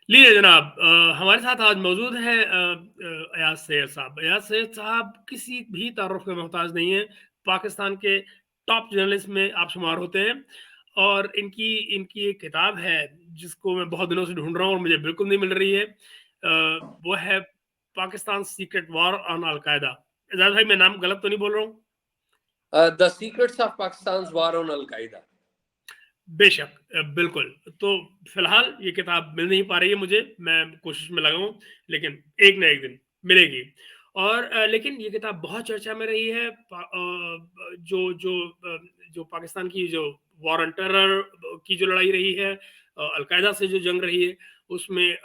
लीजिए जनाब, हमारे साथ आज मौजूद हैं अयाज सैयद साहब। अयाज सैयद साहब किसी भी तारुफ के मोहताज नहीं है। पाकिस्तान के टॉप जर्नलिस्ट में आप शुमार होते हैं। और इनकी इनकी एक किताब है जिसको मैं बहुत दिनों से ढूंढ रहा हूँ और मुझे बिल्कुल नहीं मिल रही है। वो है Pakistan secret war on al Qaeda. Aijaz भाई, मैं नाम गलत तो नहीं बोल रहा हूँ? The secrets of Pakistan war on al Qaeda. बेशक, बिल्कुल। तो फिलहाल ये किताब मिल नहीं पा रही है मुझे, मैं कोशिश में लगा हूँ, लेकिन एक ना एक दिन मिलेगी। और लेकिन ये किताब बहुत चर्चा में रही है। जो जो जो पाकिस्तान की जो वॉर ऑन टेरर की जो लड़ाई रही है, अलकायदा से जो जंग रही है, उसमें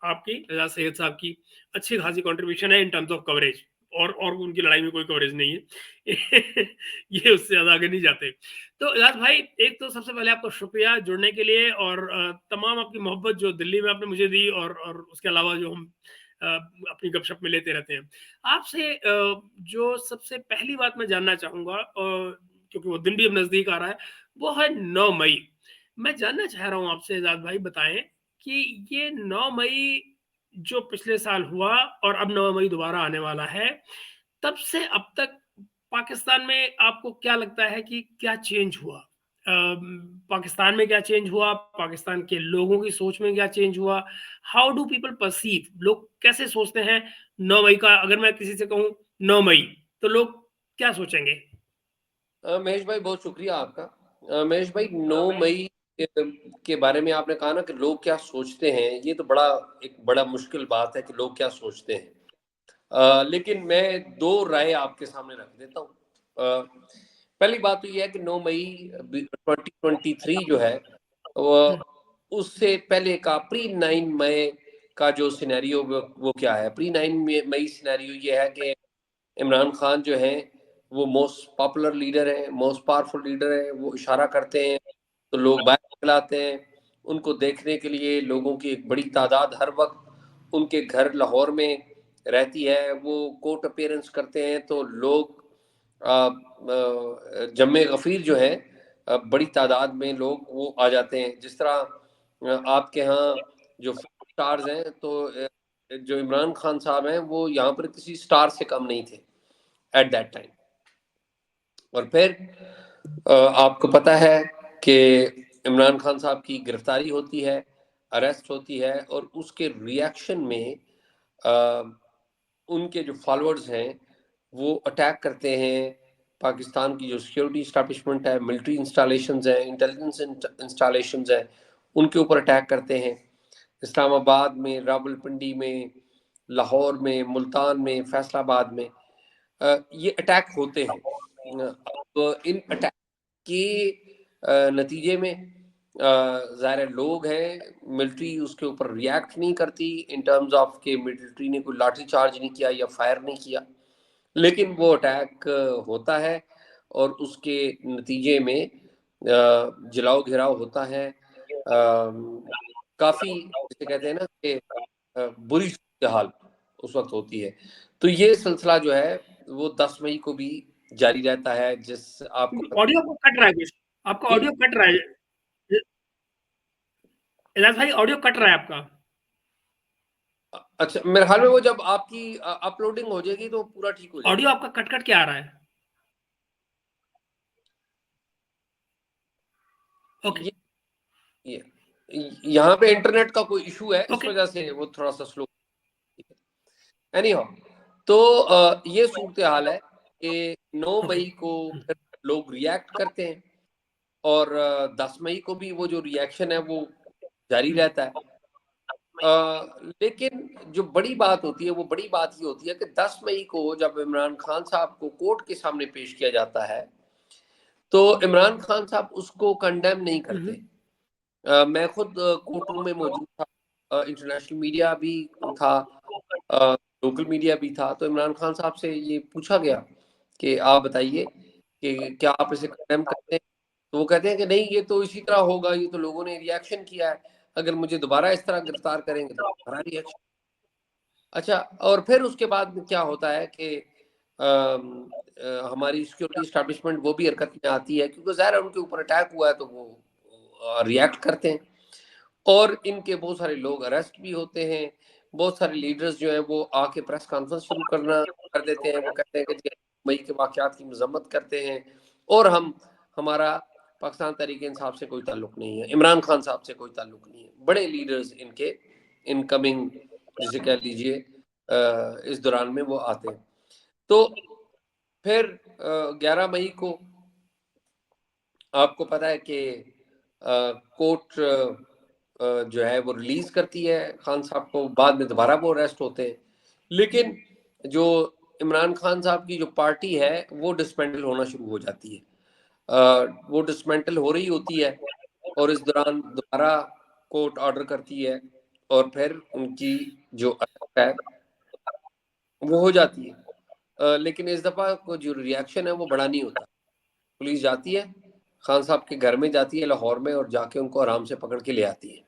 आपकी एजाज सैयद साहब की अच्छी खासी कंट्रीब्यूशन है इन टर्म्स ऑफ कवरेज। और उनकी लड़ाई में कोई कवरेज नहीं है। ये उससे ज्यादा आगे नहीं जाते। तो इलाज भाई, एक तो सबसे पहले आपका शुक्रिया जुड़ने के लिए, और तमाम आपकी मोहब्बत जो दिल्ली में आपने मुझे दी, और उसके अलावा जो हम अपनी गपशप में लेते रहते हैं आपसे। जो सबसे पहली बात मैं जानना चाहूंगा, क्योंकि वो दिन भी अब नजदीक आ रहा है, वो है 9 मई। मैं जानना चाह रहा हूँ आपसे, एजाज भाई बताएं कि ये 9 मई जो पिछले साल हुआ और अब 9 मई दोबारा आने वाला है, तब से अब तक पाकिस्तान में आपको क्या लगता है कि क्या चेंज हुआ? पाकिस्तान में क्या चेंज हुआ? पाकिस्तान के लोगों की सोच में क्या चेंज हुआ? How do people perceive? लोग कैसे सोचते हैं 9 मई का? अगर मैं किसी से कहूँ 9 मई, तो लोग क्या सोचेंगे? महेश भाई, बहुत शुक्रिया आपका। महेश भाई, 9 मई के बारे में आपने कहा ना कि लोग क्या सोचते हैं, ये तो एक बड़ा मुश्किल बात है कि लोग क्या सोचते हैं। लेकिन मैं दो राय आपके सामने रख देता हूँ। पहली बात तो ये है कि 9 मई 2023 जो है, वो हम्म, उससे पहले का प्री 9 मई का जो सिनेरियो, वो क्या है। प्री 9 मई सिनेरियो ये है कि इमरान खान जो है वो मोस्ट पॉपुलर लीडर है, मोस्ट पावरफुल लीडर है। वो इशारा करते हैं तो लोग बाहर निकल आते हैं। उनको देखने के लिए लोगों की एक बड़ी तादाद हर वक्त उनके घर लाहौर में रहती है। वो कोर्ट अपीयरेंस करते हैं तो लोग जम्मे गफीर जो है, बड़ी तादाद में लोग वो आ जाते हैं। जिस तरह आपके यहाँ जो स्टार्स हैं, तो जो इमरान खान साहब हैं वो यहाँ पर किसी स्टार से कम नहीं थे एट दैट टाइम। और फिर आपको पता है कि इमरान खान साहब की गिरफ्तारी होती है, अरेस्ट होती है, और उसके रिएक्शन में अ, उनके जो फॉलोअर्स हैं वो अटैक करते हैं। पाकिस्तान की जो सिक्योरिटी इस्टेब्लिशमेंट है, मिलिट्री इंस्टॉलेशंस हैं, इंटेलिजेंस इंस्टॉलेशंस हैं, उनके ऊपर अटैक करते हैं। इस्लामाबाद में, रावलपिंडी में, लाहौर में, मुल्तान में, फैसलाबाद में ये अटैक होते हैं। अब इन अटैक के नतीजे में ज़ाहिर है लोग हैं, मिलिट्री उसके ऊपर रिएक्ट नहीं करती इन टर्म्स ऑफ के मिलिट्री ने कोई लाठी चार्ज नहीं किया या फायर नहीं किया। लेकिन वो अटैक होता है और उसके नतीजे में जलाओ घेराव होता है। काफ़ी, जिसे कहते हैं ना कि बुरी सूरत हाल उस वक्त होती है। तो ये सिलसिला जो है वो 10 मई को भी जारी रहता है। जिस आपको पता ऑडियो को कट रहा है कुछ। आपका है ऑडियो कट रहा है। एजाज भाई, ऑडियो कट रहा है आपका। अच्छा, मेरे ख्याल में वो जब आपकी अपलोडिंग हो जाएगी तो पूरा ठीक हो ऑडियो जाएगा। आपका कट कट के आ रहा है। ओके। ये ये यहाँ पे इंटरनेट का कोई इशू है, इस ओके। वजह से वो थोड़ा सा स्लो। एनी हाउ, तो ये सूरत हाल है कि 9 ओके। मई को फिर लोग रिएक्ट करते हैं, और 10 मई को भी वो जो रिएक्शन है वो जारी रहता है। लेकिन जो बड़ी बात होती है, वो बड़ी बात ये होती है कि 10 मई को जब इमरान खान साहब को कोर्ट के सामने पेश किया जाता है तो इमरान खान साहब उसको कंडेम नहीं करते। मैं खुद कोर्ट रूम में मौजूद था, इंटरनेशनल मीडिया भी था, लोकल मीडिया भी था। तो इमरान खान साहब से ये पूछा गया कि आप बताइए कि क्या आप इसे कंडेम करते हैं। तो वो कहते हैं कि नहीं, ये तो इसी तरह होगा, ये तो लोगों ने रिएक्शन किया है, अगर मुझे दोबारा इस तरह गिरफ्तार करेंगे तो दोबारा रिएक्शन। अच्छा, और फिर उसके बाद में क्या होता है कि हमारी सिक्योरिटी स्टैब्लिशमेंट वो भी हरकत में आती है, क्योंकि ज़ाहिर है उनके ऊपर अटैक हुआ है तो वो रिएक्ट करते हैं। और इनके बहुत सारे लोग अरेस्ट भी होते हैं। बहुत सारे लीडर्स जो हैं वो आके प्रेस कॉन्फ्रेंस शुरू कर देते हैं। वो कहते हैं कि जी मई के वाक़यात की मजम्मत करते हैं और हमारा पाकिस्तान तहरीक इंसाफ से कोई ताल्लुक नहीं है, इमरान खान साहब से कोई ताल्लुक नहीं है। बड़े लीडर्स इनके इनकमिंग जिसे कह लीजिए इस दौरान में वो आते हैं। तो फिर 11 मई को आपको पता है कि कोर्ट जो है वो रिलीज करती है खान साहब को। बाद में दोबारा वो अरेस्ट होते हैं, लेकिन जो इमरान खान साहब की जो पार्टी है वो डिसमेंटल होना शुरू हो जाती है। वो डिसमेंटल हो रही होती है और इस दौरान दोबारा कोर्ट ऑर्डर करती है और फिर उनकी जो अरेस्ट है वो हो जाती है। लेकिन इस दफा को जो रिएक्शन है वो बड़ा नहीं होता। पुलिस जाती है, खान साहब के घर में जाती है लाहौर में और जाके उनको आराम से पकड़ के ले आती है।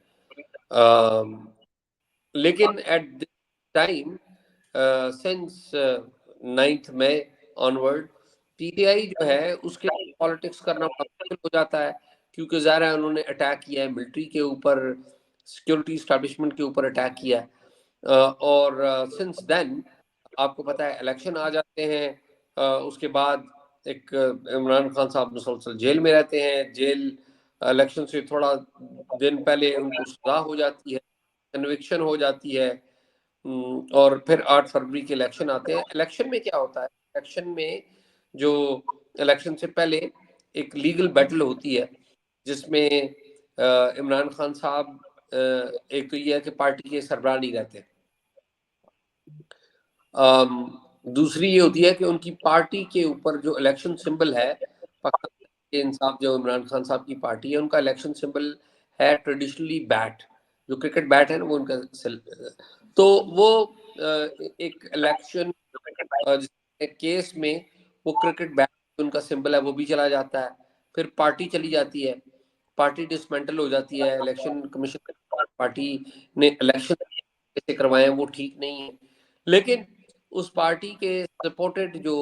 लेकिन at this time since 9 May onward PTI जो है उसके पॉलिटिक्स करना बड़ा मुश्किल हो जाता है, क्योंकि ज़ाहिर है उन्होंने अटैक किया है मिलिट्री के ऊपर, सिक्योरिटी इस्टेब्लिशमेंट के ऊपर अटैक किया है। और सिंस देन आपको पता है इलेक्शन आ जाते हैं। उसके बाद एक इमरान खान साहब मुसलसल जेल में रहते हैं। जेल इलेक्शन से थोड़ा दिन पहले उनको सजा हो जाती है, कन्विक्शन हो जाती है। और फिर 8 फरवरी के इलेक्शन आते हैं। इलेक्शन में क्या होता है, इलेक्शन में जो इलेक्शन से पहले एक लीगल बैटल होती है जिसमें इमरान खान साहब एक तो ये है कि पार्टी के सरबराह नहीं रहते। दूसरी ये होती है कि उनकी पार्टी के ऊपर जो इलेक्शन सिंबल है, पाकिस्तान के इंसाफ जो इमरान खान साहब की पार्टी है उनका इलेक्शन सिंबल है ट्रेडिशनली बैट, जो क्रिकेट बैट है ना वो उनका तो वो एक इलेक्शन केस में वो क्रिकेट बैट उनका सिंबल है वो भी चला जाता है। फिर पार्टी चली जाती है, पार्टी डिसमेंटल हो जाती है। इलेक्शन कमीशन पार्टी ने इलेक्शन कैसे करवाए हैं वो ठीक नहीं है, लेकिन उस पार्टी के सपोर्टेड जो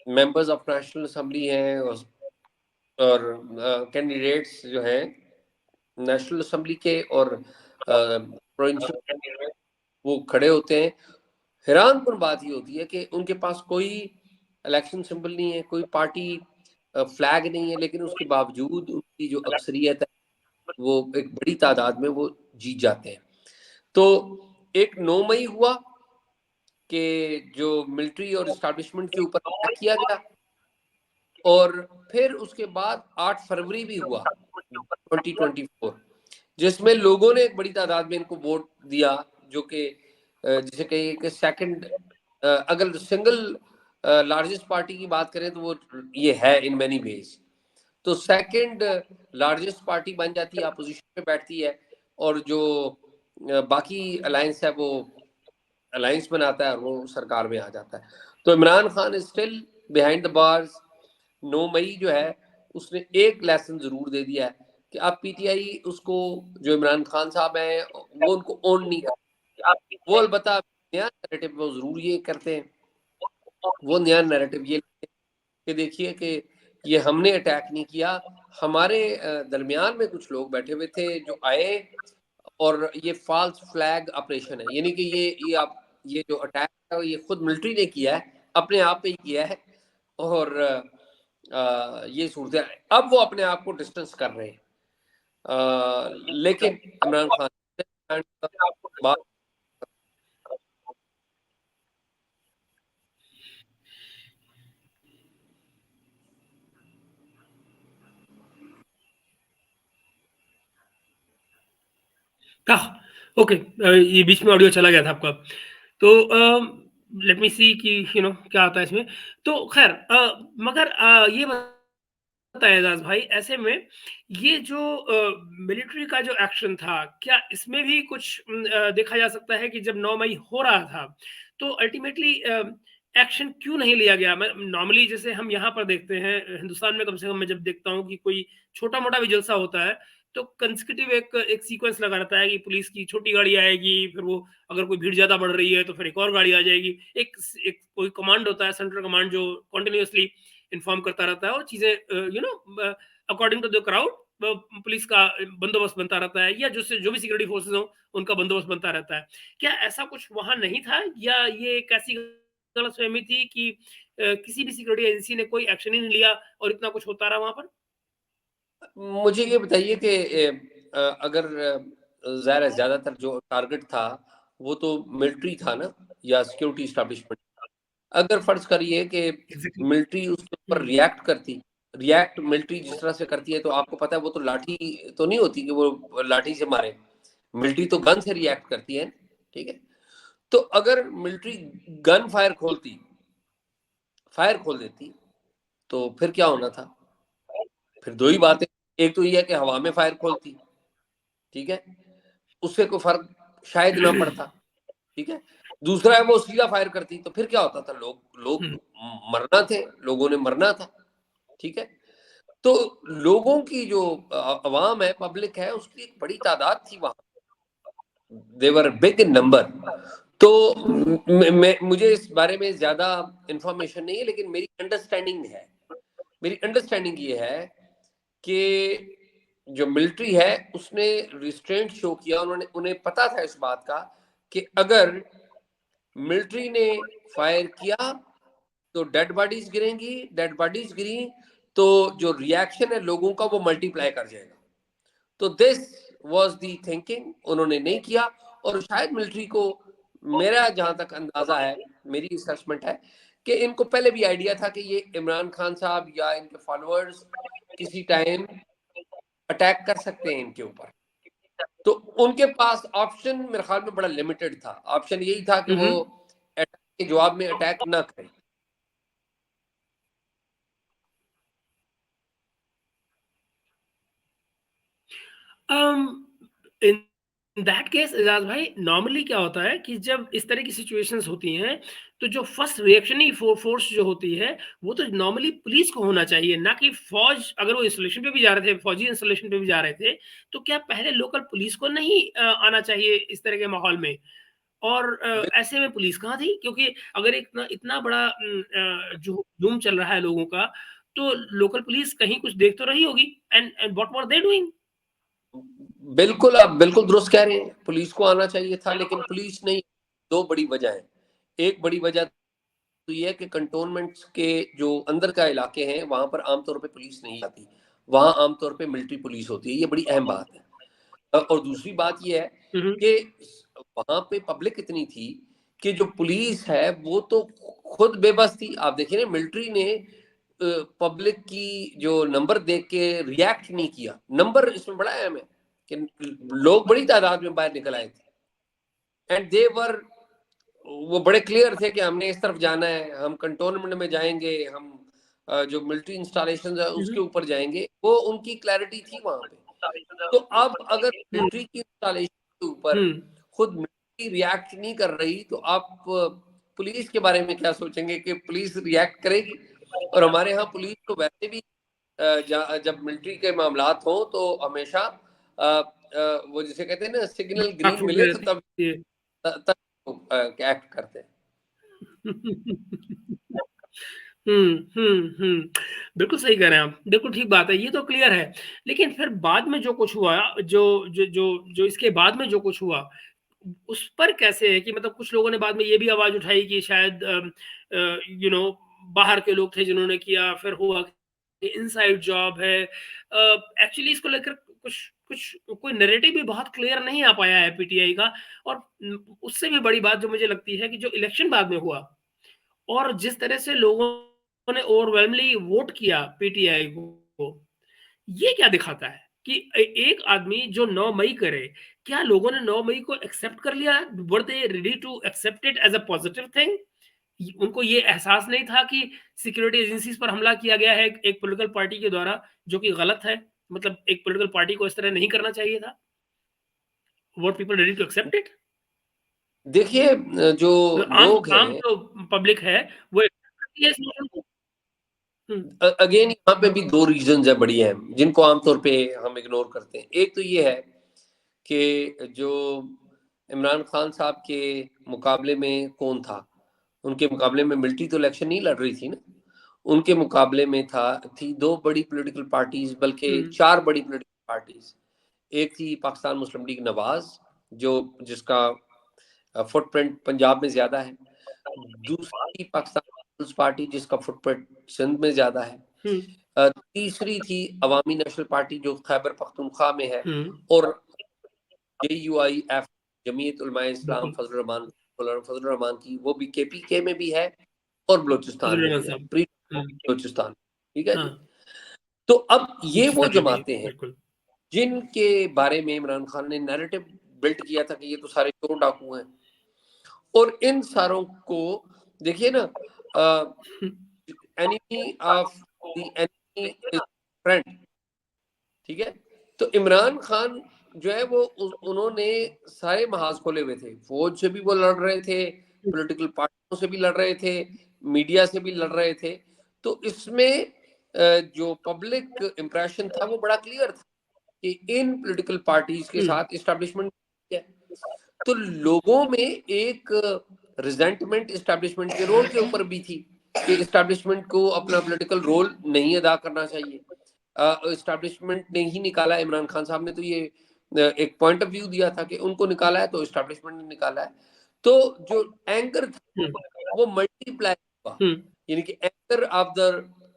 मेंबर्स ऑफ नेशनल असेंबली हैं और कैंडिडेट्स जो हैं नेशनल असेंबली के और प्रोविंशियल वो खड़े होते हैं। हैरानकुन बात ये होती है कि उनके पास कोई इलेक्शन सिंबल नहीं है, कोई पार्टी फ्लैग नहीं है, लेकिन उसके बावजूद उनकी जो अक्सरियत है वो एक बड़ी तादाद में वो जीत जाते हैं। तो एक 9 मई हुआ कि जो मिलिट्री और इस्टेब्लिशमेंट के ऊपर अटैक किया गया, और फिर उसके बाद 8 फरवरी भी हुआ 2024, जिसमें लोगों ने एक बड़ी तादाद में इनको वोट दिया, जो कि जिसे कहिए कि सेकंड, अगर सिंगल लार्जेस्ट पार्टी की बात करें तो वो ये है इन मैनी वेज। तो सेकंड लार्जेस्ट पार्टी बन जाती है, अपोजिशन में बैठती है, और जो बाकी अलायंस है वो अलायंस बनाता है और वो सरकार में आ जाता है। तो Imran Khan is still behind the bars. 9 मई जो है उसने एक लेसन जरूर दे दिया है कि अब पीटीआई उसको, जो इमरान खान साहब हैं वो उनको ओन नहीं कर, वो अलबत्ता नया नैरेटिव वो जरूर ये करते हैं। वो नया नैरेटिव ये कि देखिए कि ये हमने अटैक नहीं किया, हमारे दरमियान में कुछ लोग बैठे हुए थे जो आए, और ये फॉल्स फ्लैग ऑपरेशन है, यानी कि ये जो अटैक है ये खुद मिलिट्री ने किया है, अपने आप पे ही किया है। और ये सूरत है, अब वो अपने आप को डिस्टेंस कर रहे हैं। लेकिन इमरान खान बात ओके, ये बीच में ऑडियो चला गया था आपका। तो लेट मी सी कि क्या आता है इसमें। तो खैर मगर ये बताएं एजाज भाई, ऐसे में ये जो मिलिट्री का जो एक्शन था, क्या इसमें भी कुछ देखा जा सकता है कि जब 9 मई हो रहा था तो अल्टीमेटली एक्शन क्यों नहीं लिया गया? नॉर्मली जैसे हम यहाँ पर देखते हैं हिंदुस्तान में, कम से कम मैं जब देखता हूँ कि कोई छोटा मोटा भी जलसा होता है तो कंसेक्यूटिव एक एक सीक्वेंस लगा रहता है कि पुलिस की छोटी गाड़ी आएगी, फिर वो अगर कोई भीड़ ज्यादा बढ़ रही है तो फिर एक और गाड़ी आ जाएगी। एक कोई कमांड होता है, सेंट्रल कमांड, जो कॉन्टिन्यूसली इन्फॉर्म करता रहता है और चीजें according to the crowd police का बंदोबस्त बनता रहता है, या जो भी सिक्योरिटी फोर्सेस हो उनका बंदोबस्त बनता रहता है। क्या ऐसा कुछ वहां नहीं था, या ये एक ऐसी गलतफहमी थी कि किसी भी सिक्योरिटी एजेंसी ने कोई एक्शन ही नहीं लिया और इतना कुछ होता रहा वहां पर? मुझे ये बताइए कि अगर ज़ाहिर है ज़्यादातर जो टारगेट था वो तो मिलिट्री था ना, या सिक्योरिटी इस्टेब्लिशमेंट। अगर फर्ज करिए कि एग्जैक्टली। मिलिट्री उसके ऊपर हम्म। रिएक्ट करती, रिएक्ट मिलिट्री जिस तरह से करती है, तो आपको पता है वो तो लाठी तो नहीं होती कि वो लाठी से मारे, मिलिट्री तो गन से रिएक्ट करती है, ठीक है। तो अगर मिलिट्री गन फायर खोल देती, तो फिर क्या होना था? फिर दो ही बातें, एक तो ये है कि हवा में फायर खोलती, ठीक है, उससे कोई फर्क शायद ना पड़ता, ठीक है। दूसरा है वो सीधा फायर करती, तो फिर क्या होता था? लोग लोग हम्म। मरना थे, लोगों ने मरना था, ठीक है। तो लोगों की जो अवाम है, पब्लिक है, उसकी एक बड़ी तादाद थी वहां, देवर बिग इन नंबर। तो मुझे इस बारे में ज्यादा इंफॉर्मेशन नहीं है, लेकिन मेरी अंडरस्टैंडिंग ये है कि जो मिलिट्री है उसने रिस्ट्रेंट शो किया। उन्होंने उन्हें पता था इस बात का कि अगर मिलिट्री ने फायर किया तो डेड बॉडीज गिरी, तो जो रिएक्शन है लोगों का वो मल्टीप्लाई कर जाएगा। तो दिस वाज दी थिंकिंग, उन्होंने नहीं किया। और शायद मिलिट्री को, मेरा जहां तक अंदाजा है, मेरी असेसमेंट है कि इनको पहले भी आइडिया था कि ये इमरान खान साहब या इनके फॉलोअर्स किसी टाइम अटैक कर सकते हैं इनके ऊपर। तो उनके पास ऑप्शन मेरे ख्याल में बड़ा लिमिटेड था। ऑप्शन यही था कि वो हम्म। अटैक के जवाब में अटैक ना करें। इन दैट केस एजाज भाई, नॉर्मली क्या होता है कि जब इस तरह की सिचुएशंस होती हैं, तो जो फर्स्ट रिएक्शनरी फोर्स जो होती है, वो तो नॉर्मली पुलिस को होना चाहिए, ना कि फौज। अगर वो इंस्टॉलेशन पे भी जा रहे थे, फौजी इंस्टॉलेशन पे भी जा रहे थे, तो क्या पहले लोकल पुलिस को नहीं आना चाहिए इस तरह के माहौल में? और ऐसे में पुलिस कहाँ थी? क्योंकि अगर इतना इतना बड़ा जो हुजूम चल रहा है लोगों का, तो लोकल पुलिस कहीं कुछ देख तो रही होगी। And what were they doing? बिल्कुल, आप बिल्कुल दुरुस्त कह रहे हैं, पुलिस को आना चाहिए था, लेकिन पुलिस नहीं। दो बड़ी वजह है। एक बड़ी वजह तो ये है कि कंटोनमेंट्स के जो अंदर का इलाके हैं वहां पर आमतौर पे पुलिस नहीं आती, वहां आमतौर पे मिलिट्री पुलिस होती है, ये बड़ी अहम बात है। और दूसरी बात ये है कि वहां पे पब्लिक इतनी थी कि जो पुलिस है वो तो खुद बेबस थी। आप देखिए ना, मिलिट्री ने पब्लिक की जो नंबर देख के रिएक्ट नहीं किया। नंबर इसमें बड़ा अहम है कि लोग बड़ी तादाद में बाहर निकल आए थे, एंड दे वर, वो बड़े क्लियर थे कि हमने इस तरफ जाना है, हम कंटोनमेंट में जाएंगे, हम जो मिलिट्री इंस्टॉलेशन है उसके ऊपर जाएंगे, वो उनकी क्लैरिटी थी वहां पे। तो अब अगर हुँ, मिलिट्री की इंस्टॉलेशन के ऊपर हुँ। खुद मिलिट्री रिएक्ट नहीं कर रही, तो आप पुलिस के बारे में क्या सोचेंगे कि पुलिस रिएक्ट करेगी? और हमारे यहाँ पुलिस तो वैसे भी जब मिलिट्री के मामलात हो तो हमेशा वो जिसे कहते हैं ना, सिग्नल ग्रीन भाग-फूक मिले में तो रहती है। तब एक्ट करते हैं। हुँ, हुँ, हुँ। बिल्कुल सही कह रहे हैं आप, बिल्कुल ठीक बात है, ये तो क्लियर है। लेकिन फिर बाद में जो कुछ हुआ, जो जो जो जो इसके बाद में जो कुछ हुआ, उस पर कैसे है कि मतलब कुछ लोगों ने बाद में ये भी आवाज़ उठाई कि शायद यू नो बाहर के लोग थे जिन्होंने किया, फिर हुआ कि इनसाइड जॉब है। एक्चुअली इसको लेकर कुछ कुछ कोई नैरेटिव भी बहुत क्लियर नहीं आ पाया है पीटीआई का। और उससे भी बड़ी बात जो मुझे लगती है कि जो इलेक्शन बाद में हुआ और जिस तरह से लोगों ने ओवरवेलमली वोट किया पीटीआई को, ये क्या दिखाता है कि एक आदमी जो 9 मई करे, क्या लोगों ने 9 मई को एक्सेप्ट कर लिया? Were they ready to accept it as a positive thing? उनको ये एहसास नहीं था कि सिक्योरिटी एजेंसीज पर हमला किया गया है एक पॉलिटिकल पार्टी के द्वारा, जो कि गलत है। मतलब एक पॉलिटिकल पार्टी को इस तरह नहीं करना चाहिए था। Were people ready to accept it? देखिए, जो आम लोग आम हैं, जो पब्लिक है वो एक्सेप्ट करती है इस नोशन को। हुँ, अगेन यहाँ पे भी दो रीजंस है बड़ी अहम, जिनको आमतौर पे हम इग्नोर करते हैं। एक तो ये है कि जो इमरान खान साहब के मुकाबले में कौन था, उनके मुकाबले में मिलिट्री तो इलेक्शन नहीं लड़ रही थी ना। उनके मुकाबले में थी 2 बड़ी पॉलिटिकल पार्टीज, बल्कि 4 बड़ी पॉलिटिकल पार्टीज। एक थी पाकिस्तान मुस्लिम लीग नवाज, जिसका फुटप्रिंट पंजाब में ज्यादा है। दूसरी पाकिस्तान पीपल्स पार्टी, जिसका फुटप्रिंट सिंध में ज्यादा है। तीसरी थी अवामी नेशनल पार्टी, जो खैबर पख्तूनख्वा में है। और JUIF, जमीयत उलमाए इस्लाम फजल रहमान की, वो भी KPK में भी है और बलूचिस्तान में भी है, बलूचिस्तान। ठीक है जी। तो अब ये वो जमाते हैं जिनके बारे में इमरान खान ने नैरेटिव बिल्ट किया था कि ये तो सारे चोर डाकू हैं। और इन सारों को देखिए ना, enemy of the enemy is friend. ठीक है, तो इमरान खान जो है वो उन्होंने सारे महाज खोले हुए थे। फौज से भी वो लड़ रहे थे, पॉलिटिकल पार्टियों से भी लड़ रहे थे, मीडिया से भी लड़ रहे थे। तो इसमें जो पब्लिक इंप्रेशन था वो बड़ा क्लियर था कि इन पॉलिटिकल पार्टीज के साथ इस्टेब्लिशमेंट है। तो लोगों में एक रिजेंटमेंट इस्टेब्लिशमेंट के रोल के ऊपर भी थी कि इस्टेब्लिशमेंट को अपना पॉलिटिकल रोल नहीं अदा करना चाहिए। इस्टेब्लिशमेंट ने ही निकाला, इमरान खान साहब ने तो ये एक पॉइंट ऑफ व्यू दिया था कि उनको निकाला है तो इस्टेब्लिशमेंट ने निकाला है। तो जो एंगर था वो मल्टीप्लाई हुआ, यानी कि anger of the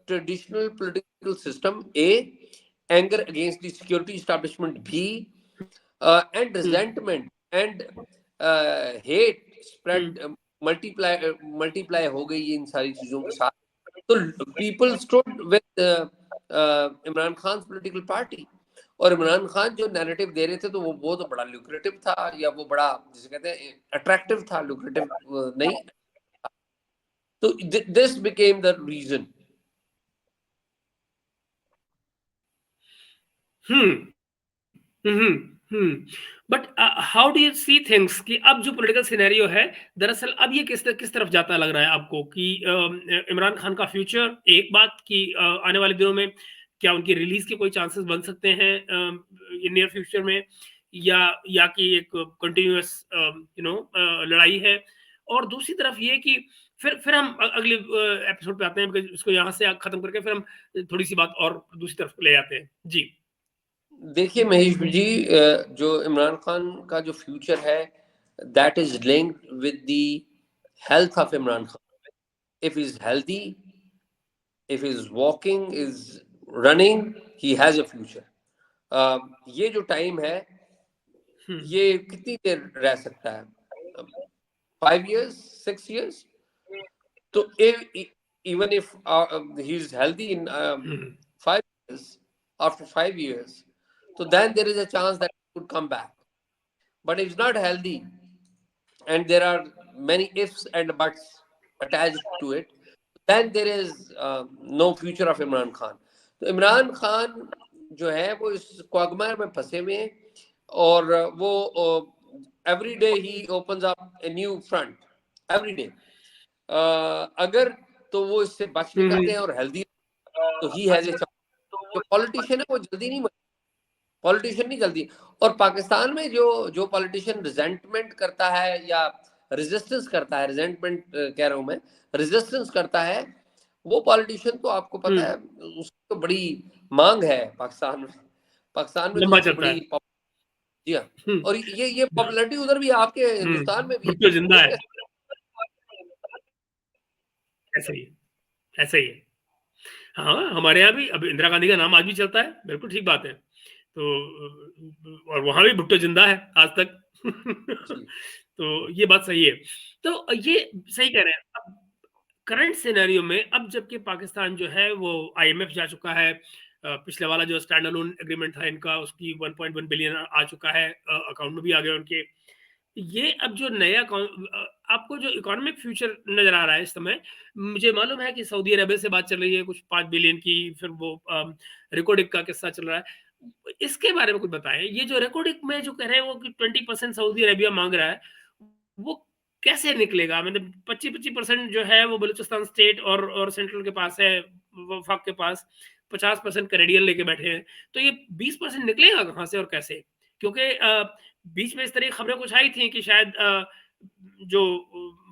traditional political system A, anger against the security establishment B, and resentment and hate spread multiply हो गई इन सारी चीजों के साथ। तो people stood with Imran Khan political party. और इमरान खान जो नैरेटिव दे रहे थे तो वो तो बड़ा लुक्रेटिव था, या वो बड़ा जिसे कहते हैं अट्रैक्टिव था, लुक्रेटिव नहीं। तो this became the reason. But how do you see things कि अब जो पॉलिटिकल सिनेरियो है, दरअसल अब ये किस तरफ जाता लग रहा है आपको कि इमरान खान का फ्यूचर एक बात कि आने वाले दिनों में क्या उनकी रिलीज के कोई चांसेस बन सकते हैं नियर फ्यूचर में, या कि एक कंटिन्यूअस लड़ाई है। और दूसरी तरफ ये कि फिर हम अगले एपिसोड पे आते हैं, इसको यहाँ से खत्म करके फिर हम थोड़ी सी बात और दूसरी तरफ ले आते हैं जी। देखिए महेश जी, जो इमरान खान का जो फ्यूचर है that is linked with the health of Imran Khan. If is healthy, if he's walking, is running, he has a future. ये जो टाइम है ये कितनी देर रह सकता है? 5 years, 6 years? तो even if he's healthy in 5 years, after 5 years, so then there is a chance that he could come back. But if he's not healthy and there are many ifs and buts attached to it, then there is no future of Imran Khan. तो इमरान खान जो है वो इस क्वागमायर में फंसे हुए हैं, और वो every day he opens up a new front every day. अगर तो वो इससे बच निकलते हैं और हेल्दी, तो ही हैज ए चांस। जो पॉलिटिशियन है वो जल्दी नहीं, पॉलिटिशियन नहीं जल्दी। और पाकिस्तान में जो पॉलिटिशियन रिजेंटमेंट करता है या रेजिस्टेंस करता है, रिजेंटमेंट कह रहा हूं मैं, रेजिस्टेंस करता है, वो पॉलिटिशियन तो आपको पता है उसकी तो बड़ी मांग है पाकिस्तान में। पाकिस्तान में तो लंबा उसकी चलता बड़ी है। जी हाँ। और ये पॉपुलैरिटी उधर भी आपके हिंदुस्तान में भी भुट्टो जिंदा है। है। ऐसा ही है, ऐसा ही है। हाँ, हमारे यहाँ भी अब इंदिरा गांधी का नाम आज भी चलता है, बिल्कुल ठीक बात है। तो और वहां भी भुट्टो जिंदा है आज तक। तो ये बात सही है। तो ये सही कह रहे हैं। अब करंट सिनेरियो में, अब जबकि पाकिस्तान जो है वो IMF जा चुका है, पिछले वाला जो स्टैंड अलोन एग्रीमेंट था इनका, उसकी 1.1 बिलियन आ चुका है, अकाउंट में भी आ गया उनके। ये अब जो नया आपको जो इकोनॉमिक फ्यूचर नजर आ रहा है इस समय, मुझे मालूम है कि सऊदी अरबिया से बात चल रही है कुछ 5 बिलियन की, फिर वो रिकॉर्डिक का किस्सा चल रहा है। इसके बारे में कुछ बताएं। ये जो रिकॉर्डिक में जो कह रहे हैं वो कि 20% सऊदी अरबिया मांग रहा है, वो कैसे निकलेगा? मतलब 25% जो है वो बलूचिस्तान स्टेट और सेंट्रल के पास है, वफाक के पास 50% कैनेडियन लेके बैठे हैं। तो ये 20% निकलेगा कहाँ से और कैसे? क्योंकि बीच में इस तरह की खबरें कुछ आई थी कि शायद जो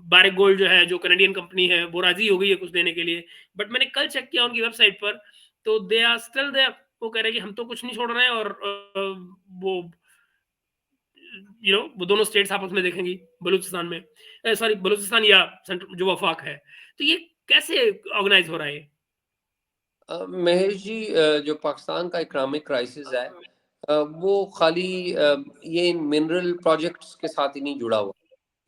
बारिक गोल्ड जो है, जो कनाडियन कंपनी है, वो राजी हो गई है कुछ देने के लिए। बट मैंने कल चेक किया उनकी वेबसाइट पर, तो दे आर स्टिल देयर। वो कह रहे हैं कि हम तो कुछ नहीं छोड़ रहे हैं, और वो वो दोनों स्टेट्स आपस में देखेंगी बलूचिस्तान में, सॉरी बलूचिस्तान या सेंट्रल जो वफाक है। तो ये कैसे ऑर्गेनाइज हो रहा है ये? महेश जी, जो पाकिस्तान का इकोनॉमिक क्राइसिस है, वो खाली ये मिनरल प्रोजेक्ट्स के साथ ही नहीं जुड़ा हुआ,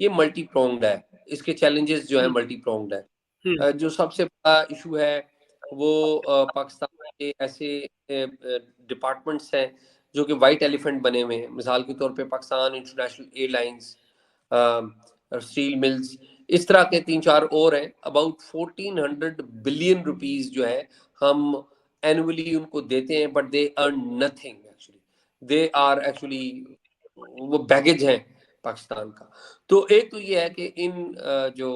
ये मल्टी प्रोंग्ड है। इसके चैलेंजेस जो है हम्म। मल्टी प्रोंग्ड है। हम्म। जो सबसे बड़ा इशू है वो पाकिस्तान के ऐसे डिपार्टमेंट्स हैं जो कि वाइट एलिफेंट बने हुए हैं। मिसाल के तौर पे Pakistan international airlines, steel mills, इस तरह के तीन चार और हैं। अबाउट 1400 बिलियन रुपीस जो है हम एनुअली उनको देते हैं, but they earn nothing actually. They are actually वो बैगेज हैं पाकिस्तान का। तो एक तो ये है कि इन जो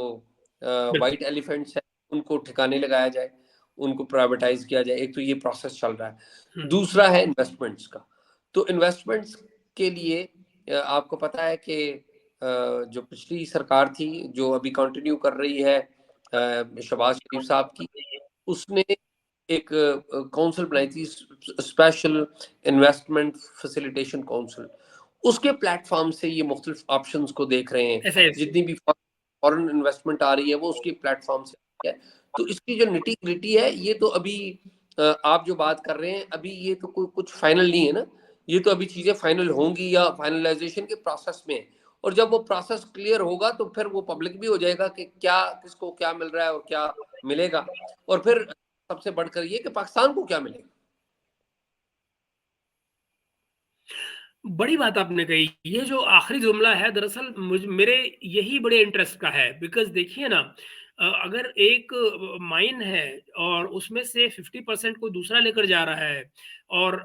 बिल्कुल। वाइट एलिफेंट्स हैं उनको ठिकाने लगाया जाए, उनको प्राइवेटाइज किया जाए। एक तो ये प्रोसेस चल रहा है। हम्म। दूसरा है इन्वेस्टमेंट्स का। तो इन्वेस्टमेंट्स के लिए आपको पता है कि जो पिछली सरकार थी, जो अभी कंटिन्यू कर रही है शहबाज शरीफ साहब की, उसने एक काउंसिल बनाई थी, स्पेशल इन्वेस्टमेंट फैसिलिटेशन काउंसिल। उसके प्लेटफॉर्म से ये मुख्तलिफ ऑप्शंस को देख रहे हैं। ऐसा है। जितनी भी फॉरेन इन्वेस्टमेंट आ रही है वो उसके प्लेटफॉर्म से आ रही है। तो इसकी जो निटी ग्रिटी है, ये तो अभी आप जो बात कर रहे हैं, अभी ये तो कोई कुछ फाइनल नहीं है ना। ये तो अभी चीजें फाइनल होंगी या फाइनलाइजेशन के प्रोसेस में है। और जब वो प्रोसेस क्लियर होगा तो फिर वो पब्लिक भी हो जाएगा कि क्या किसको क्या मिल रहा है और क्या मिलेगा। और फिर सबसे बढ़कर ये कि पाकिस्तान को क्या मिलेगा। बड़ी बात आपने कही। ये जो आखिरी जुमला है, दरअसल मेरे यही बड़े इंटरेस्ट का है। बिकॉज देखिए ना, अगर एक माइन है और उसमें से 50% कोई दूसरा लेकर जा रहा है, और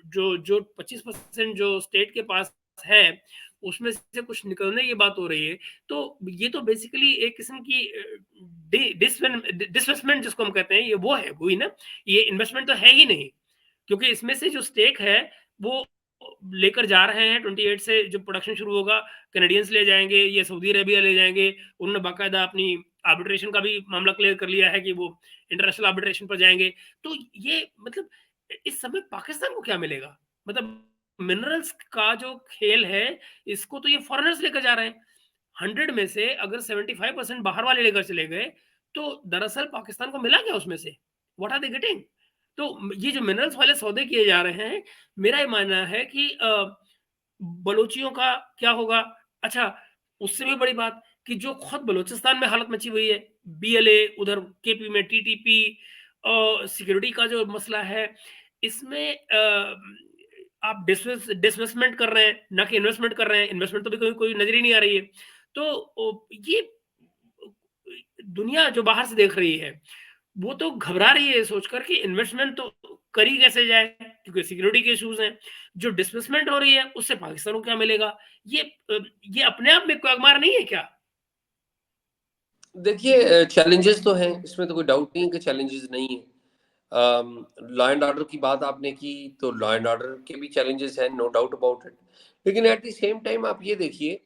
जो जो 25% जो स्टेट के पास है उसमें से कुछ निकलने की बात हो रही है, तो ये तो बेसिकली एक किस्म की डिसइन्वेस्टमेंट जिसको हम कहते हैं, ये वो है हुई ना। ये इन्वेस्टमेंट तो है ही नहीं, क्योंकि इसमें से जो स्टेक है वो लेकर जा रहे हैं। 28 से जो प्रोडक्शन शुरू होगा, कैनेडियंस ले जाएंगे, ये सऊदी अरेबिया ले जाएंगे। उन्होंने बाकायदा अपनी आर्बिट्रेशन का भी मामला क्लियर कर लिया है कि वो इंटरनेशनल आर्बिट्रेशन पर जाएंगे। तो ये मतलब इस समय पाकिस्तान को क्या मिलेगा? मतलब मिनरल्स का जो खेल है, इसको तो ये फॉरेनर्स लेकर जा रहे हैं। 100 में से अगर 75% बाहर वाले लेकर चले गए, तो दरअसल पाकिस्तान को मिला क्या उसमें से? What are they getting? तो ये जो मिनरल्स वाले सौदे किए जा रहे हैं, मेरा ये मानना है कि बलूचियों का क्या होगा? अच्छा, उससे भी बड़ी बात कि जो खुद बलूचिस्तान में हालत मची हुई है, बीएलए, उधर केपी में टीटीपी, सिक्योरिटी का जो मसला है, इसमें आप डिसइन्वेस्टमेंट कर रहे हैं, ना कि इन्वेस्टमेंट कर रहे हैं। इन्वेस्टमेंट तो भी कोई कोई नज़र ही नहीं आ रही है। तो ये दुनिया जो बाहर से देख रही है, वो तो घबरा रही है ये सोचकर कि इन्वेस्टमेंट तो करी कैसे जाए, क्योंकि सिक्योरिटी के इश्यूज हैं। जो डिसइन्वेस्टमेंट हो रही है उससे पाकिस्तान को क्या मिलेगा? ये ये अपने आप में क्वैगमार नहीं है क्या? देखिए, चैलेंजेस तो हैं, इसमें तो कोई डाउट नहीं है कि चैलेंजेस नहीं है। लॉ एंड ऑर्डर की बात आपने की, तो लॉ एंड ऑर्डर के भी चैलेंजेस हैं, नो डाउट अबाउट इट। लेकिन एट द सेम टाइम आप ये देखिए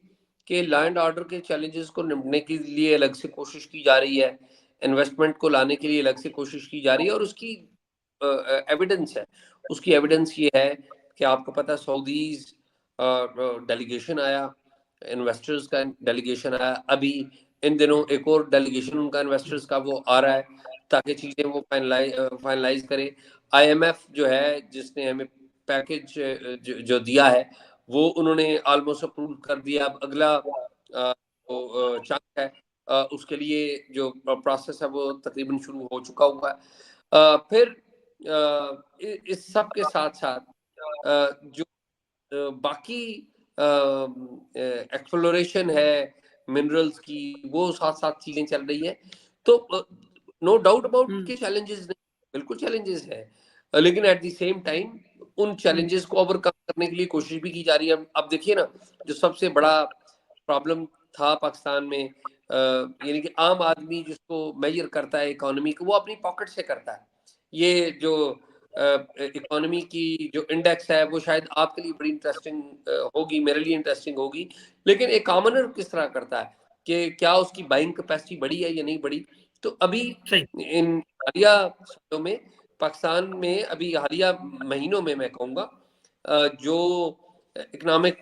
कि लॉ एंड ऑर्डर के चैलेंजेस को निपटने के लिए अलग से कोशिश की जा रही है, इन्वेस्टमेंट को लाने के लिए अलग से कोशिश की जा रही है। और उसकी एविडेंस है। उसकी एविडेंस ये है कि आपको पता है सऊदीज डेलीगेशन आया, इन्वेस्टर्स का डेलीगेशन आया। अभी इन दिनों एक और डेलीगेशन उनका इन्वेस्टर्स का वो आ रहा है, ताकि चीजें वो फाइनलाइज करे। आईएमएफ जो है, जिसने हमें पैकेज जो दिया है, वो उन्होंने ऑलमोस्ट अप्रूव कर दिया। अब अगला चंक है, उसके लिए जो प्रोसेस है वो तकरीबन शुरू हो चुका हुआ है। फिर इस सब के साथ साथ जो बाकी एक्सप्लोरेशन है मिनरल्स की, वो साथ साथ चीजें चल रही है। तो नो डाउट अबाउट हुँ, के चैलेंजेस नहीं, बिल्कुल चैलेंजेस है। लेकिन एट द सेम टाइम उन हुँ, चैलेंजेस को ओवरकम करने के लिए कोशिश भी की जा रही है। अब देखिए ना, जो सबसे बड़ा प्रॉब्लम था पाकिस्तान में, यानी कि आम आदमी जिसको मेजर करता है इकोनॉमी को, वो अपनी पॉकेट से करता है। ये जो इकोनॉमी की जो इंडेक्स है, वो शायद आपके लिए बड़ी इंटरेस्टिंग होगी, मेरे लिए इंटरेस्टिंग होगी। लेकिन एक कॉमनर किस तरह करता है कि क्या उसकी बाइंग कैपेसिटी बढ़ी है या नहीं बढ़ी। तो अभी सही। इन हालिया सालों में पाकिस्तान में, अभी हालिया महीनों में मैं कहूँगा, जो इकोनॉमिक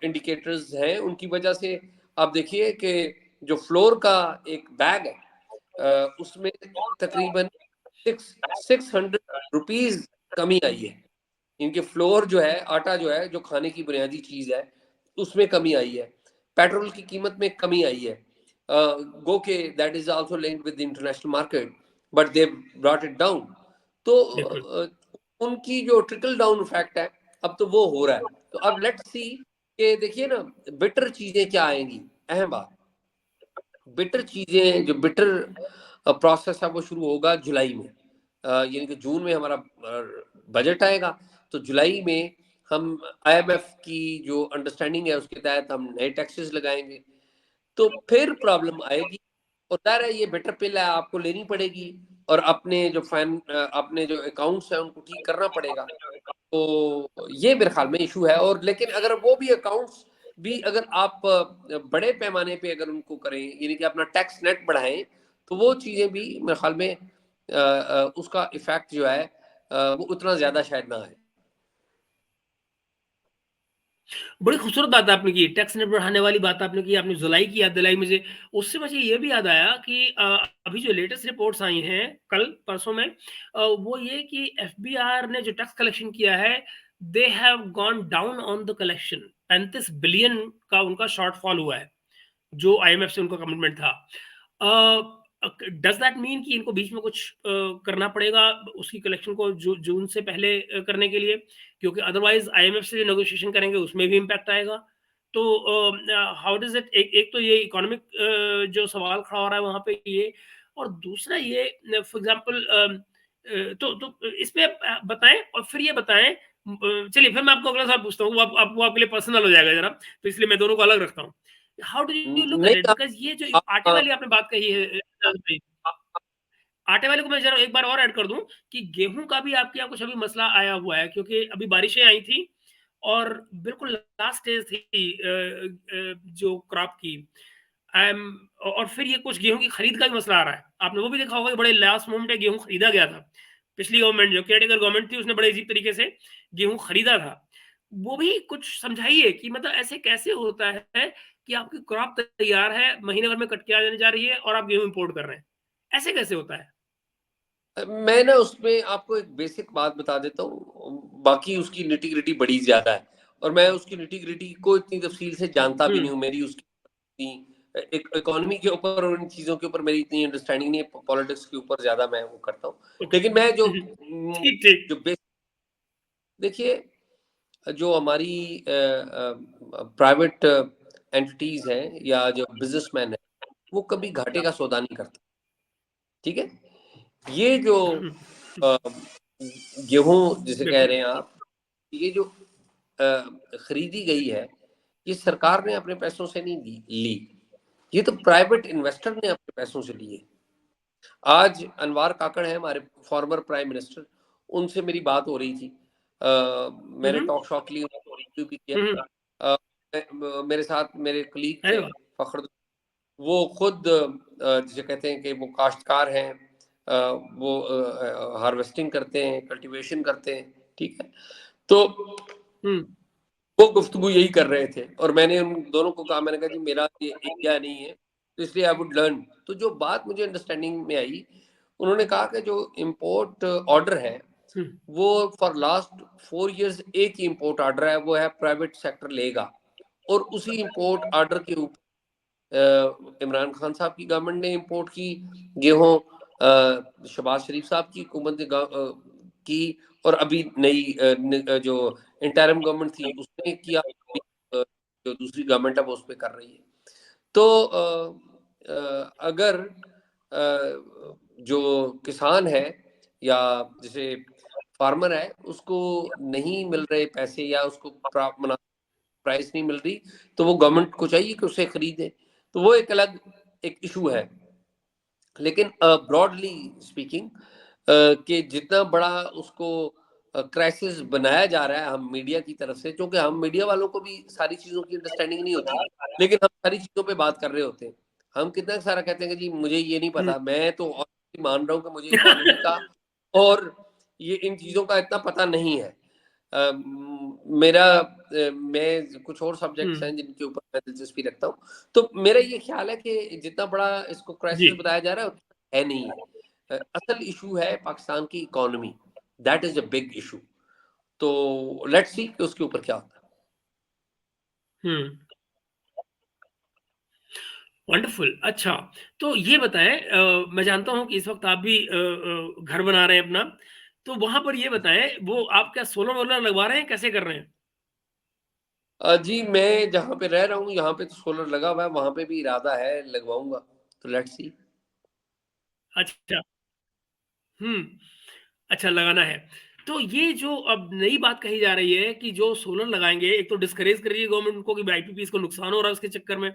इंडिकेटर्स हैं उनकी वजह से आप देखिए कि जो फ्लोर का एक बैग है उसमें तकरीबन 600 रुपीज कमी आई है। इनके फ्लोर जो है, आटा जो है, जो खाने की बुनियादी चीज है, उसमें कमी आई है। पेट्रोल की कीमत में कमी आई है। गो के that is also linked with the international market, but they brought it down. तो बिल्कुल। उनकी जो ट्रिकल डाउन इफेक्ट है, अब तो वो हो रहा है। तो अब लेट्स सी कि देखिए ना, बिटर चीजें क्या आएंगी। अहम बात, बिटर चीजें, जो बिटर प्रोसेस है वो शुरू होगा जुलाई में। यानी कि जून में हमारा बजट आएगा, तो जुलाई में हम आईएमएफ की जो अंडरस्टैंडिंग है उसके तहत हम नए टैक्सेस लगाएंगे। तो फिर प्रॉब्लम आएगी, और जाहिर है ये बेटर पिल है, आपको लेनी पड़ेगी, और अपने जो अकाउंट्स हैं उनको ठीक करना पड़ेगा। तो ये मेरे ख्याल में इशू है। और लेकिन अगर वो भी अकाउंट्स भी अगर आप बड़े पैमाने पे अगर उनको करें, यानी कि अपना टैक्स नेट बढ़ाएं, तो वो चीज़ें भी मेरे ख्याल में उसका इफेक्ट जो है वो उतना ज़्यादा शायद ना आए। बड़ी खूबसूरत बात आपने की, टैक्स नेट बढ़ाने वाली बात आपने की, आपने जुलाई की याद दिलाई मुझे। उससे मुझे ये भी याद आया कि अभी जो लेटेस्ट रिपोर्ट्स आई हैं कल परसों में, वो ये कि एफबीआर ने जो टैक्स कलेक्शन किया है, they have gone down on the collection. 35 billion का उनका शॉर्टफॉल हुआ है, जो आईएमएफ से उनका कमिटमेंट था। डज़ दैट मीन कि इनको बीच में कुछ करना पड़ेगा उसकी कलेक्शन को जून से पहले करने के लिए? क्योंकि अदरवाइज़ आईएमएफ से जो नेगोशिएशन करेंगे उसमें भी इम्पैक्ट आएगा। तो हाउ डज़ इट, एक एक तो ये इकोनॉमिक जो सवाल खड़ा हो रहा है वहाँ पे ये, और दूसरा ये फॉर एग्ज़ाम्पल तो इस पे बताएँ, और फिर ये बताएँ चलिए फिर मैं आपको अगला सवाल पूछता हूँ, वो आप वो आपके लिए पर्सनल हो जाएगा ज़रा, तो इसलिए मैं दोनों को अलग रखता हूँ। How do you look at नहीं इट? बिकॉज़ ये जो आटे आप, वाली आपने बात कही है आटे वाले को मैं ज़रा एक बार और ऐड कर दूँ कि गेहूँ का भी आपके यहाँ कुछ अभी मसला आया हुआ है, क्योंकि अभी बारिशें आई थी और बिल्कुल लास्ट स्टेज थी जो क्रॉप की। एम और फिर ये कुछ गेहूँ की खरीद का भी मसला आ रहा है। आपने वो भी देखा होगा कि बड़े लास्ट मोमेंट पे गेहूँ खरीदा गया था। पिछली गवर्नमेंट जो केयरटेकर गवर्नमेंट थी उसने बड़े अजीब तरीके से गेहूँ खरीदा था। वो भी कुछ समझाइए कि मतलब ऐसे कैसे होता है कि आपकी क्रॉप तैयार है, महीने भर में कट के आ जाने जा रही है और आप गेहूँ इम्पोर्ट कर रहे हैं। ऐसे कैसे होता है? मैं ना उसमें आपको एक बेसिक बात बता देता हूँ, बाकी उसकी निटी ग्रिटी बड़ी ज्यादा है, और मैं उसकी निटी ग्रिटी को इतनी तफसील से जानता भी हुँ, नहीं हूँ। मेरी उसकी एक इकोनॉमी के ऊपर और इन चीजों के ऊपर मेरी इतनी अंडरस्टैंडिंग नहीं है, पॉलिटिक्स के ऊपर ज्यादा मैं वो करता हूँ। ओके। लेकिन मैं जो हुँ, हुँ। ठीक, ठीक। जो बेसिक, देखिए, जो हमारी प्राइवेट एंटिटीज हैं या जो बिजनेसमैन है, वो कभी घाटे का सौदा नहीं करते। ठीक है। ये जो हुँ, अ, गेहूं जिसे कह बिल्कुल। रहे हैं आप, ये जो खरीदी गई है, ये सरकार ने अपने पैसों से नहीं ली, ये तो प्राइवेट इन्वेस्टर ने अपने पैसों से लिए। आज अनवार काकड़ है हमारे फॉर्मर प्राइम मिनिस्टर, उनसे मेरी बात हो रही थी। हुँ, मैंने हुँ। टॉक शॉक ली, इंटरव्यू भी किया। हुँ, हुँ। मेरे साथ मेरे कलीग अरे थे वाह! फखर, वो खुद जिसे कहते हैं कि वो काश्तकार हैं, वो हार्वेस्टिंग करते हैं, कल्टीवेशन करते हैं। ठीक है। तो हुँ, वो गुफ्तगू यही कर रहे थे, और मैंने उन दोनों को कहा, मैंने कहा जी मेरा ये एरिया नहीं है, तो इसलिए आई वुड लर्न। तो जो बात मुझे अंडरस्टैंडिंग में आई, उन्होंने कहा कि जो इम्पोर्ट ऑर्डर है, हुँ, वो फॉर लास्ट 4 इयर्स एक ही इम्पोर्ट ऑर्डर है, वो है प्राइवेट सेक्टर लेगा, और उसी इम्पोर्ट ऑर्डर के ऊपर इमरान खान साहब की गवर्नमेंट ने इम्पोर्ट की गेहूं, शहबाज शरीफ साहब की हुकूमत ने की, और अभी नई जो इंटरिम गवर्नमेंट थी उसने किया, जो दूसरी गवर्नमेंट है वो उस पर कर रही है। तो अगर जो किसान है या जैसे फार्मर है, उसको नहीं मिल रहे पैसे या उसको प्राइस नहीं मिल रही, तो वो गवर्नमेंट को चाहिए कि उसे खरीदे। तो वो एक अलग एक इशू है। लेकिन ब्रॉडली स्पीकिंग, कि जितना बड़ा उसको क्राइसिस बनाया जा रहा है हम मीडिया की तरफ से, क्योंकि हम मीडिया वालों को भी सारी चीज़ों की अंडरस्टैंडिंग नहीं होती, लेकिन हम सारी चीज़ों पे बात कर रहे होते हैं। हम कितना सारा कहते हैं कि जी मुझे ये नहीं हुँ। पता, मैं तो मान रहा हूँ कि मुझे इकोनॉमी का और ये इन चीज़ों का इतना पता नहीं है। मैं कुछ और सब्जेक्ट्स हैं हुँ, जिनके ऊपर मैं दिलचस्पी रखता हूँ। तो मेरा ये ख्याल है कि जितना बड़ा इसको जी। क्राइसिस बताया जा रहा है उतना है नहीं है। असल इशू है पाकिस्तान की economy, that is a big issue. तो लेट्स सी कि उसके ऊपर क्या होता है। हुँ, वंडरफुल। अच्छा, तो ये बताएँ मैं जानता हूँ कि इस वक़्त आप भी घर बना रहे हैं अपना, तो वहाँ पर ये बताएँ वो आप क्या सोलर-वोलर लगवा रहे हैं, कैसे कर रहे हैं? जी, मैं जहाँ पे रह रहा हूँ यहाँ पे तो सोलर लगा हुआ है, वहाँ पे भी इरादा है लगवाऊँगा, तो लेट्स सी। अच्छा, हुँ। अच्छा लगाना है। तो ये जो अब नई बात कही जा रही है कि जो सोलर लगाएँगे, एक तो डिस्करेज कर रही है गवर्नमेंट उनको कि आईपीपीज़ को नुकसान हो रहा है उसके चक्कर में।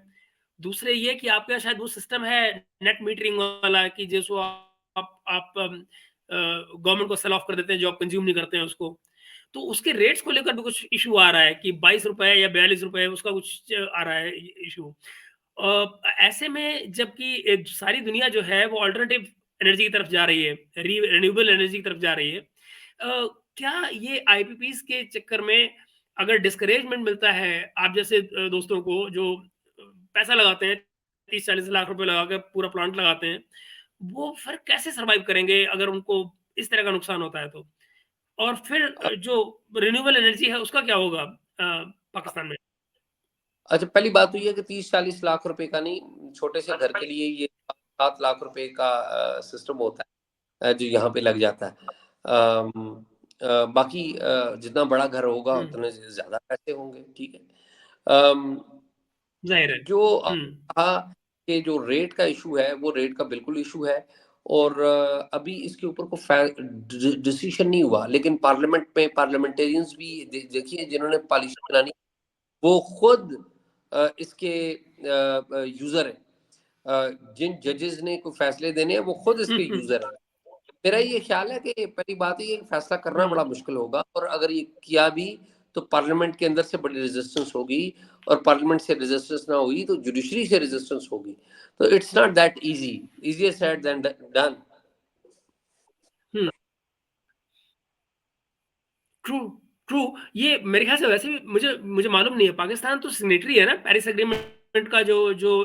दूसरे ये कि आपके यहाँ शायद वो सिस्टम है नेट मीटरिंग वाला कि जैसो आप गवर्नमेंट को सेल ऑफ कर देते हैं, जो आप कंज़्यूम नहीं करते हैं उसको। तो उसके रेट्स को लेकर भी कुछ इश्यू आ रहा है कि ₹22 या ₹42 उसका कुछ आ रहा है इश्यू। ऐसे में जबकि सारी दुनिया जो है वो अल्टरनेटिव एनर्जी की तरफ जा रही है, रिन्यूएबल एनर्जी की तरफ जा रही है। क्या ये आईपीपीज़ के चक्कर में अगर डिस्करेजमेंट मिलता है, आप जैसे दोस्तों को जो पैसा लगाते हैं, 30-40 लाख रुपए लगा के पूरा प्लांट लगाते हैं, वो फिर कैसे सर्वाइव करेंगे अगर उनको इस तरह का नुकसान होता है तो? और फिर जो रिन्यूएबल एनर्जी है उसका क्या होगा पाकिस्तान में? अच्छा, पहली बात तो ये है कि 30-40 लाख रुपए का नहीं, छोटे से घर के लिए ये 7 लाख रुपए का सिस्टम होता है, जो यहाँ पे लग जाता है। बाकी जितना बड़ा घर होगा हुँ, उतने ज़्यादा पैसे होंगे, ठीक है। ज़ाहिर है। जो हुँ, कहा कि जो रेट का इशू है, वो रेट का बिल्कुल इशू है और अभी इसके ऊपर कोई डिसीजन नहीं हुआ, लेकिन पार्लियामेंट में पार्लियामेंटेरियंस भी देखिए जिन्होंने पॉलिसी बनानी वो खुद इसके यूजर हैं। जिन जजेस ने कोई फैसले देने हैं वो खुद हुँ, इसके हुँ, यूजर हैं। मेरा ये ख्याल है कि पहली बात है ये फैसला करना हुँ, बड़ा मुश्किल होगा और अगर ये किया भी तो पार्लियामेंट के अंदर से बड़ी रेजिस्टेंस होगी और पार्लियामेंट से रेजिस्टेंस ना हुई तो जुडिशरी से रेजिस्टेंस होगी। तो it's not that easy, easier said than done. Hmm. True, true. ये मेरे ख्याल से वैसे भी मुझे मुझे मालूम नहीं है, पाकिस्तान तो सिग्नेटरी है ना पेरिस एग्रीमेंट का जो जो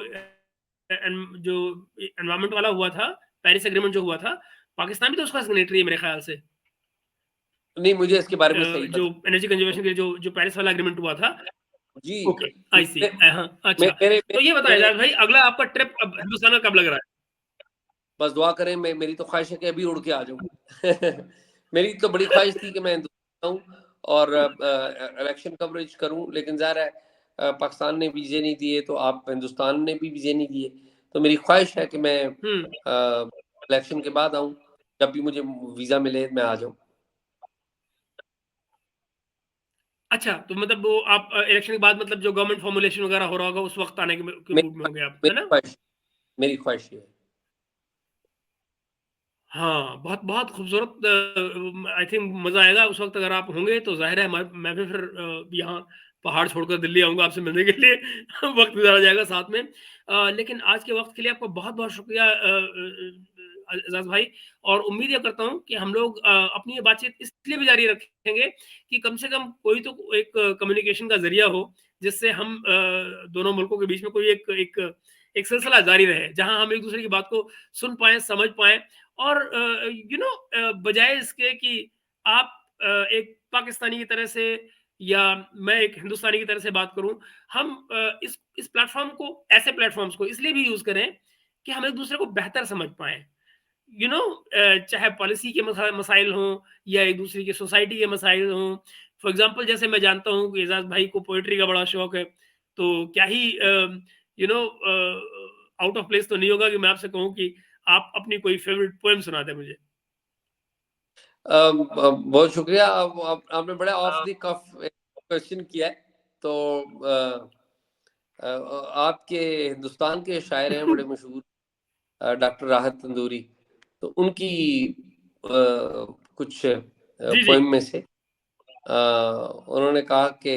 जो एनवायरनमेंट वाला हुआ था, पेरिस एग्रीमेंट जो हुआ था, पाकिस्तान भी तो उसका सिग्नेटरी है मेरे ख्याल से। नहीं, मुझे इसके बारे में सही जो पता। एनर्जी कंजर्वेशन के लिए जो पेरिस वाला एग्रीमेंट हुआ था। जी, ओके, आई सी। मे, हाँ, मे, अच्छा। मेरे तो ये बताएँ मेरे एजाज़ भाई अगला आपका ट्रिप अब हिंदुस्तान में कब लग रहा है? बस दुआ करें, मेरी तो ख्वाहिश है कि अभी उड़ के आ जाऊँ। मेरी तो बड़ी ख्वाहिश थी कि मैं हिंदुस्तान आऊँ और इलेक्शन कवरेज करूँ, लेकिन ज़ाहिर है पाकिस्तान ने वीज़े नहीं दिए, तो आप हिंदुस्तान ने भी वीज़े नहीं दिए। तो मेरी ख्वाहिश है कि मैं हुँ। इलेक्शन के बाद आऊँ, जब भी मुझे वीज़ा मिले मैं आ जाऊँ। अच्छा, तो मतलब वो आप इलेक्शन के बाद मतलब जो गवर्नमेंट फ़ॉर्मुलेशन वगैरह हो रहा होगा, उस वक़्त आने के मेरी मूड में होंगे आप, ख्वाहिश है मेरी ना? ख्वाहिश मेरी ख्वाहिश ये है। हाँ, बहुत बहुत खूबसूरत आई थिंक मज़ा आएगा उस वक़्त अगर आप होंगे तो ज़ाहिर है मैं भी फिर यहाँ पहाड़ छोड़कर दिल्ली आऊँगा आपसे मिलने के लिए वक़्त गुज़ारा जाएगा साथ में। लेकिन आज के वक़्त के लिए आपका बहुत-बहुत शुक्रिया एजाज़ भाई और उम्मीद ये करता हूँ कि हम लोग अपनी ये बातचीत इसलिए भी जारी रखेंगे कि कम से कम कोई तो एक कम्युनिकेशन का ज़रिया हो, जिससे हम दोनों मुल्कों के बीच में कोई एक एक एक सिलसिला जारी रहे, जहाँ हम एक-दूसरे की बात को सुन पाएँ, समझ पाएँ और बजाय इसके कि आप एक पाकिस्तानी की तरह से या मैं एक हिंदुस्तानी की तरह से बात करूँ, हम इस प्लेटफ़ॉर्म को ऐसे प्लेटफ़ॉर्म्स को इसलिए भी यूज़ करें कि हम एक-दूसरे को बेहतर समझ पाएँ। चाहे पॉलिसी के मसाइल हों या एक-दूसरे की सोसाइटी के मसाइल हों। फॉर एग्ज़ाम्पल जैसे मैं जानता हूँ कि एजाज़ भाई को पोएट्री का बड़ा शौक है, तो क्या ही आउट ऑफ प्लेस तो नहीं होगा कि मैं आपसे कहूँ कि आप अपनी कोई फ़ेवरेट पोएम सुना दें मुझे। बहुत शुक्रिया। आपने बड़ा ऑफ द कफ क्वेश्चन किया है। तो आपके हिंदुस्तान के शायर हैं बड़े मशहूर, डॉक्टर राहत तंदूरी, तो उनकी कुछ जी, जी। पोएम में से। उन्होंने कहा कि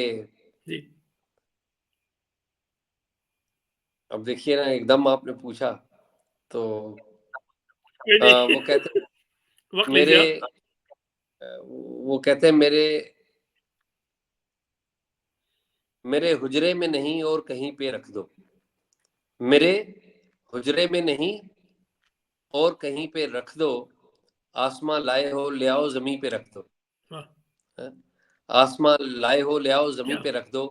जी। अब देखिए ना, एकदम आपने पूछा तो कोई नहीं वो कहते वक़्त लीजिए मेरे आप। वो कहते हैं मेरे हुजरे में नहीं और कहीं पे रख दो, मेरे हुजरे में नहीं और कहीं पे रख दो, आसमां लाए हो ले आओ जमी पे रख दो। वाह! हाँ? आसमां लाए हो ले आओ जमी क्या पे रख दो,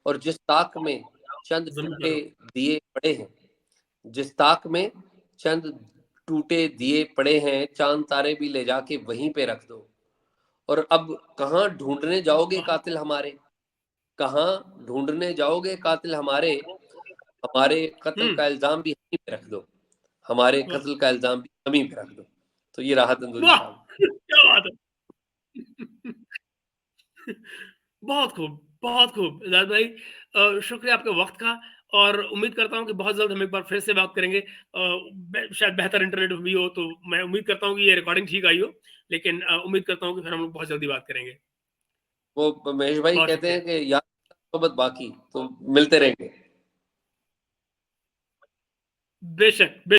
और जिस ताक में चंद ज़मीन पर टूटे रखो। दिए पड़े हैं, जिस ताक में चंद टूटे दिए पड़े हैं, चांद तारे भी ले जाके वहीं पे रख दो। और अब कहाँ ढूंढने जाओगे वाह! कातिल हमारे, कहाँ ढूंढने जाओगे कातिल हमारे, हमारे कत्ल हुँ, का इल्जाम भी यहीं पे रख दो, हमारे वाह! कत्ल का इल्जाम भी जमीन पे रख दो। तो ये राहत तंदूरी वाह! साहब। क्या बात है! बहुत खूब, बहुत खूब। इजाज़ भाई शुक्रिया आपके वक़्त का और उम्मीद करता हूँ कि बहुत जल्द हम एक बार फिर से बात करेंगे। शायद बेहतर इंटरनेट भी हो तो मैं उम्मीद करता हूँ कि ये रिकॉर्डिंग ठीक आई हो। लेकिन उम्मीद करता हूँ कि फिर हम लोग बहुत जल्दी बात करेंगे। वो महेश भाई बहुत कहते शुक्रिया। हैं कि यार सोबत बाकी, तो मिलते रहेंगे। बेशक, बे